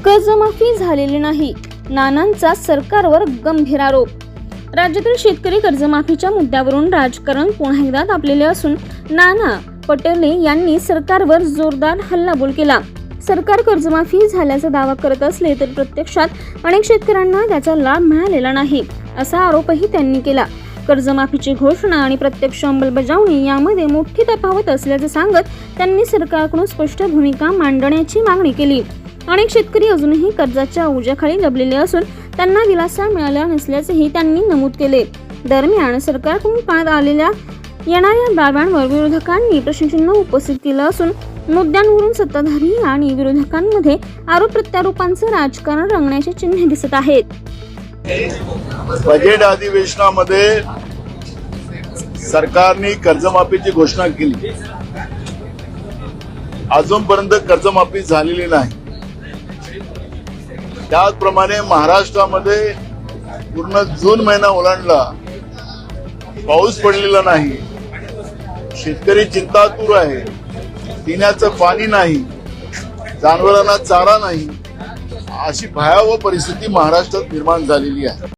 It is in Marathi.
कर्जमाफी झालेली नाही, नानांचा सरकारवर गंभीर आरोप। राज्यातील शेतकरी कर्जमाफीच्या मुद्द्यावरून राजकारण पुन्हा एकदा तापलेले असून नाना पटोले यांनी सरकारवर जोरदार हल्लाबोल केला। सरकार कर्जमाफी झाल्याचा दावा करत असले तरी प्रत्यक्षात अनेक शेतकऱ्यांना त्याचा लाभ मिळालेला नाही, असा आरोपही त्यांनी केला। कर्जमाफीची घोषणा आणि प्रत्यक्ष अंमलबजावणी यामध्ये मोठी तफावत असल्याचे सांगत त्यांनी सरकारकडून स्पष्ट भूमिका मांडण्याची मागणी केली। अनेक शेतकरी अजूनही कर्जाच्या ओझ्याखाली दबलेले असून त्यांना दिलासा मिळाला नसल्याचेही त्यांनी नमूद केले। दरम्यान सरकारकडून करण्यात आलेल्या येणाऱ्या दाव्यांवर विरोधकांनी प्रश्नचिन्ह उपस्थित केलं असून मुद्द्यांवरून सत्ताधारी आणि विरोधकांमध्ये आरोप प्रत्यारोपांचं राजकारण रंगण्याचे चिन्हे दिसत आहेत। बजेट अधिवेशनामध्ये सरकारने कर्जमाफीची घोषणा केली, अजूनपर्यंत कर्जमाफी झालेली नाही। त्याचप्रमाणे महाराष्ट्रामध्ये पूर्ण जून महिना ओलांडला, पाऊस पडलेला नाही, शेतकरी चिंतातूर आहे, पिण्याचं पाणी नाही, जनावरांना चारा नाही, अशी भयावह परिस्थिती महाराष्ट्रात निर्माण झालेली आहे।